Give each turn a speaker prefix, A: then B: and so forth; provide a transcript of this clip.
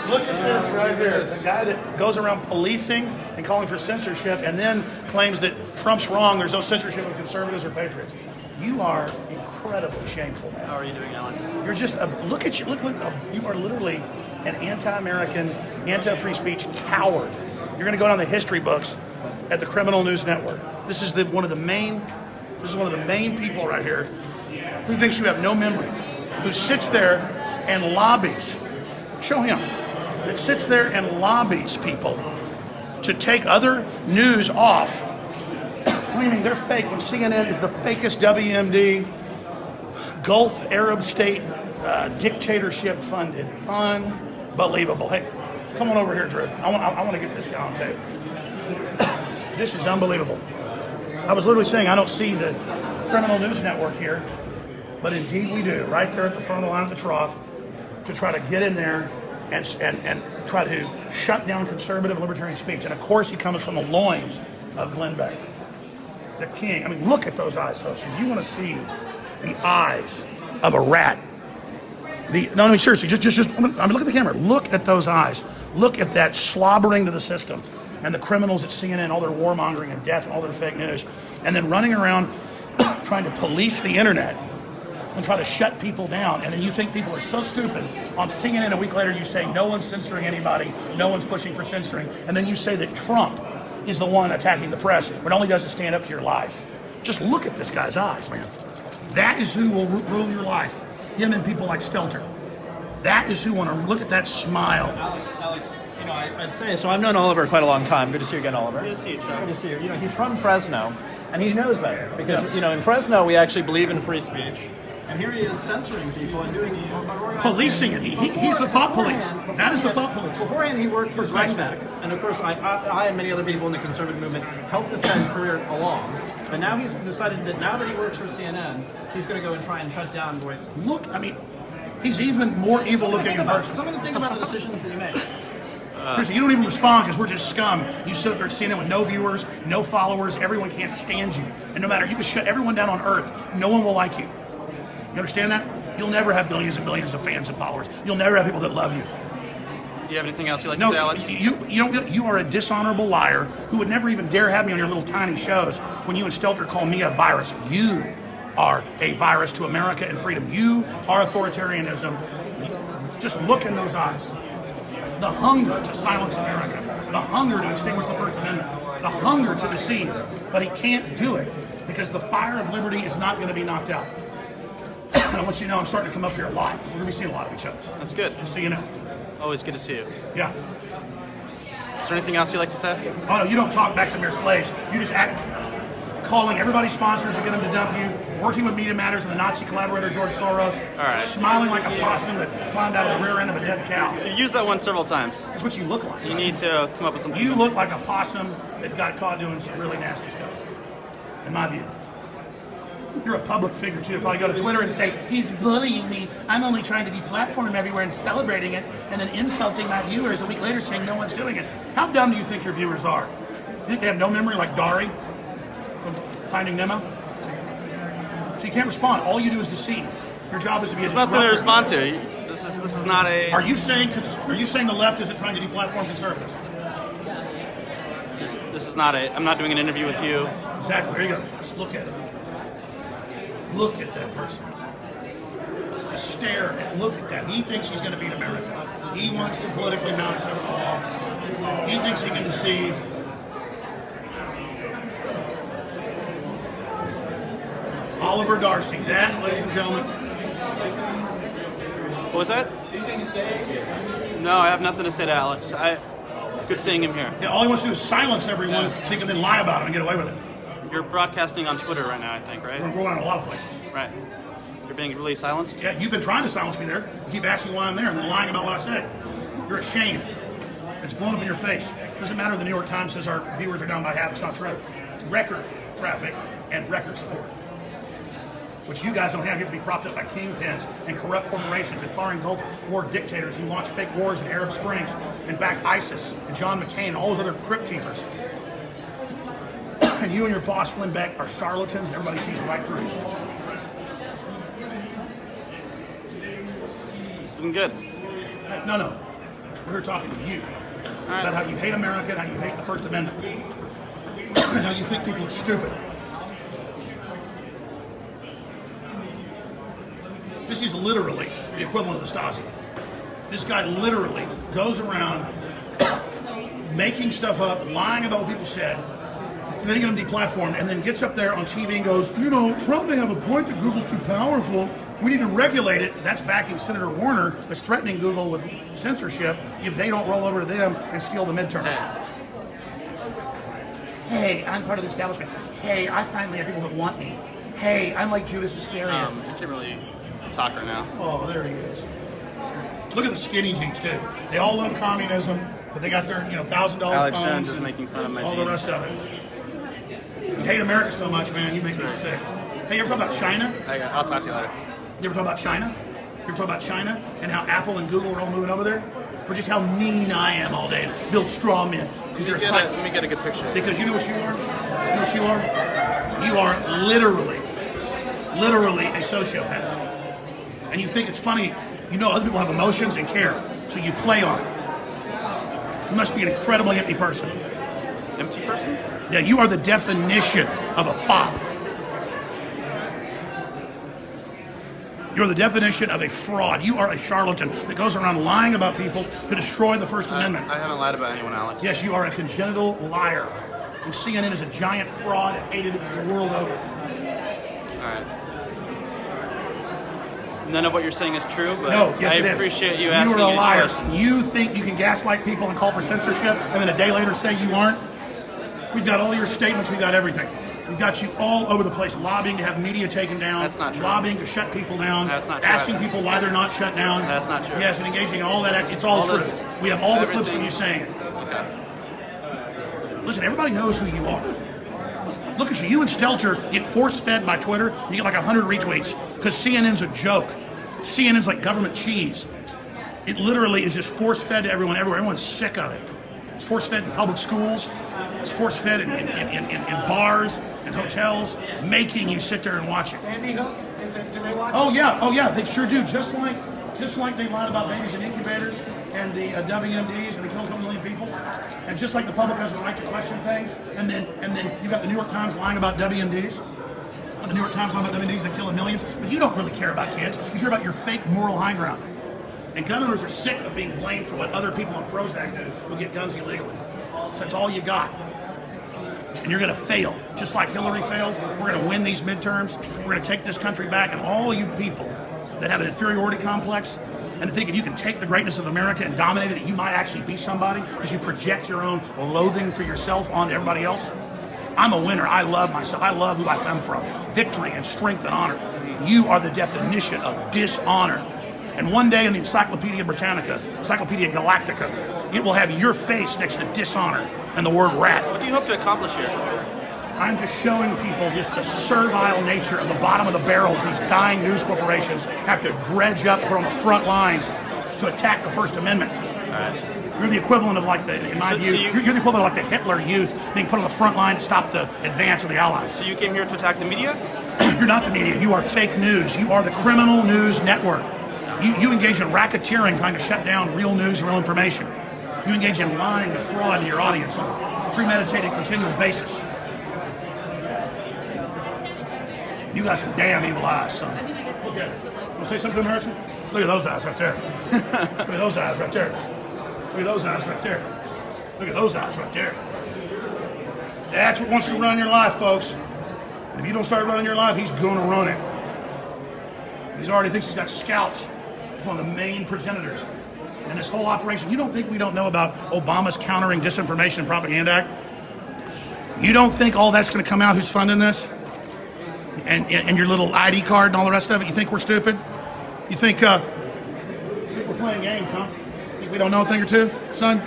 A: Look at this right here. The guy that goes around policing and calling for censorship and then claims that Trump's wrong, there's no censorship of conservatives or patriots. You are incredibly shameful, man.
B: How are you doing, Alex?
A: You're just, look at you, look, you are literally an anti-American, anti-free speech coward. You're going to go down the history books at the Criminal News Network. This is one of the main people right here who thinks you have no memory, who sits there and lobbies. Show him. That sits there and lobbies people to take other news off, claiming they're fake when CNN is the fakest WMD, Gulf Arab state dictatorship funded. Unbelievable. Hey, come on over here, Drew. I want to get this guy on tape. This is unbelievable. I was literally saying I don't see the Criminal News Network here, but indeed we do, right there at the front of the line of the trough, to try to get in there and try to shut down conservative libertarian speech. And of course he comes from the loins of Glenn Beck, the king. I mean, look at those eyes, folks. If you want to see the eyes of a rat, no, seriously, just look at the camera. Look at those eyes. Look at that slobbering to the system and the criminals at CNN, all their warmongering and death and all their fake news, and then running around trying to police the internet and try to shut people down. And then you think people are so stupid. On CNN a week later you say no one's censoring anybody, no one's pushing for censoring, and then you say that Trump is the one attacking the press when all he does is stand up to your lies. Just look at this guy's eyes, man. That is who will rule your life. Him and people like Stelter. That is who want to look at that smile.
B: Alex, I'd say, so I've known Oliver quite a long time. Good to see you again, Oliver.
C: Good to see you, Chuck.
B: Good to see you. He's from Fresno, and he knows better. Because, in Fresno, we actually believe in free speech. And here he is censoring people and doing
A: policing it. He's the thought police. That is the thought police.
B: Beforehand, he worked for Glenn Beck, and of course, I and many other people in the conservative movement helped this guy's career along. But now he's decided that now that he works for CNN, he's going to go and try and shut down voices.
A: Look, I mean, he's even more evil looking in person.
B: Something to think about the decisions that you make.
A: Chrissy, you don't even respond because we're just scum. You sit there at CNN with no viewers, no followers. Everyone can't stand you, and no matter, you can shut everyone down on Earth. No one will like you. You understand that? You'll never have billions and billions of fans and followers. You'll never have people that love you.
C: Do you have anything else you'd like to say, Alex?
A: You are a dishonorable liar who would never even dare have me on your little tiny shows when you and Stelter call me a virus. You are a virus to America and freedom. You are authoritarianism. Just look in those eyes. The hunger to silence America. The hunger to extinguish the First Amendment. The hunger to deceive. But he can't do it because the fire of liberty is not going to be knocked out. And I want you to know I'm starting to come up here a lot. We're going to be seeing a lot of each other.
C: That's good.
A: Just so you know.
C: Always good to see you.
A: Yeah.
C: Is there anything else you'd like to say?
A: Oh, no, you don't talk back to mere slaves. You just act calling everybody's sponsors to get them to dump you, working with Media Matters and the Nazi collaborator George Soros,
C: all right,
A: smiling like a possum that climbed out of the rear end of a dead cow.
C: You've used that one several times.
A: That's what you look like.
C: You need to come up with something.
A: You look like a possum that got caught doing some really nasty stuff, in my view. You're a public figure, too. Probably go to Twitter and say, he's bullying me. I'm only trying to deplatform him everywhere and celebrating it, and then insulting my viewers a week later saying no one's doing it. How dumb do you think your viewers are? You think they have no memory like Dari from Finding Nemo? So you can't respond. All you do is deceive. Your job is to be a disruptor.
C: There's nothing to respond to. This is not a...
A: Are you saying the left isn't trying to deplatform conservatives?
C: This is not a... I'm not doing an interview with you.
A: Exactly. There you go. Just look at it. Look at that person. Just stare and look at that. He thinks he's going to beat America. He wants to politically mount himself to the wall. He thinks he can deceive. Oliver Darcy. That, ladies and gentlemen.
C: What was that?
B: Anything to say?
C: No, I have nothing to say to Alex. Good seeing him here.
A: Yeah, all he wants to do is silence everyone so he can then lie about it and get away with it.
C: You're broadcasting on Twitter right now, I think, right?
A: We're going on a lot of places.
C: Right. You're being really silenced?
A: Yeah, you've been trying to silence me there. You keep asking why I'm there and then lying about what I say. You're ashamed. It's blown up in your face. Doesn't matter if the New York Times says our viewers are down by half. It's not true. Record traffic and record support, which you guys don't have. You have to be propped up by kingpins and corrupt corporations and foreign Gulf War dictators who launched fake wars in Arab Springs and backed ISIS and John McCain and all those other crypt keepers. And you and your boss, Glenn Beck, are charlatans, and everybody sees right through you.
C: It's been good.
A: No. We're here talking to you
C: right.
A: about how you hate America and how you hate the First Amendment. And how you think people are stupid. This is literally the equivalent of the Stasi. This guy literally goes around making stuff up, lying about what people said, and then get him deplatformed, and then gets up there on TV and goes, you know, Trump may have a point that Google's too powerful. We need to regulate it. That's backing Senator Warner, that's threatening Google with censorship if they don't roll over to them and steal the midterms. Hey, I'm part of the establishment. Hey, I finally have people that want me. Hey, I'm like Judas Iscariot.
C: I can't really talk right now.
A: Oh, there he is. Look at the skinny jeans too. They all love communism, but they got their $1,000
C: Alex
A: phones.
C: Jones is making fun of my
A: all
C: jeans.
A: the rest of it. You hate America so much, man. You make me sick. Hey, you ever talk about China?
C: I'll talk to you later.
A: You ever talk about China? You ever talk about China and how Apple and Google are all moving over there? Or just how mean I am all day. Build straw men.
C: Let me get a good picture.
A: Because you know what you are? You know what you are? You are literally a sociopath. And you think it's funny. You know other people have emotions and care, so you play on it. You must be an incredibly empty person.
C: Empty person?
A: Yeah, you are the definition of a fop. You're the definition of a fraud. You are a charlatan that goes around lying about people to destroy the First Amendment.
C: I haven't lied about anyone, Alex.
A: Yes, you are a congenital liar. And CNN is a giant fraud and hated the world over.
C: All right. None of what you're saying is true, but
A: no, yes,
C: I
A: it is.
C: appreciate you asking
A: You are a
C: these
A: liar.
C: questions.
A: You think you can gaslight people and call for censorship, and then a day later say you aren't? We've got all your statements. We've got everything. We've got you all over the place, lobbying to have media taken down.
C: That's not true.
A: Lobbying to shut people down.
C: That's not true.
A: Asking people why they're not shut down.
C: That's not true.
A: Yes, and engaging in all that. It's all true. We have all the clips of you saying it.
C: Okay.
A: Listen, everybody knows who you are. Look at you. You and Stelter get force-fed by Twitter. You get like 100 retweets because CNN's a joke. CNN's like government cheese. It literally is just force-fed to everyone everywhere. Everyone's sick of it. It's force-fed in public schools. It's force-fed in bars and hotels, making you sit there and watch it.
D: Sandy Hook? Do they watch it?
A: Oh yeah, they sure do. Just like they lied about babies in incubators and the WMDs and they killed a couple million people, and just like the public has the right to question things, and then you got the New York Times lying about WMDs. The New York Times lying about WMDs that killing millions, but you don't really care about kids. You care about your fake moral high ground. And gun owners are sick of being blamed for what other people on Prozac do who get guns illegally. So that's all you got. And you're going to fail. Just like Hillary failed, we're going to win these midterms. We're going to take this country back, and all you people that have an inferiority complex and think if you can take the greatness of America and dominate it, that you might actually be somebody because you project your own loathing for yourself onto everybody else. I'm a winner. I love myself. I love who I come from. Victory and strength and honor. You are the definition of dishonor. And one day in the Encyclopedia Britannica, Encyclopedia Galactica, it will have your face next to dishonor and the word rat.
C: What do you hope to accomplish here?
A: I'm just showing people just the servile nature of the bottom of the barrel that these dying news corporations have to dredge up on the front lines to attack the First Amendment.
C: All right.
A: You're the equivalent of like in my view, you're the equivalent of like the Hitler Youth being put on the front line to stop the advance of the Allies.
C: So you came here to attack the media?
A: You're not the media. You are fake news. You are the criminal news network. You engage in racketeering trying to shut down real news, real information. You engage in lying and fraud to your audience on a premeditated, continual basis. You got some damn evil eyes, son. Okay. Want to say something to him, Harrison? Look at those eyes right there. Look at those eyes right there. Look at those eyes right there. Look at those eyes right there. That's what wants to run your life, folks. And if you don't start running your life, he's going to run it. He already thinks he's got scouts. He's one of the main progenitors. And this whole operation, you don't think we don't know about Obama's Countering Disinformation and Propaganda Act? You don't think all that's going to come out who's funding this? And your little ID card and all the rest of it? You think we're stupid? You think we're playing games, huh? Think we don't know a thing or two, son?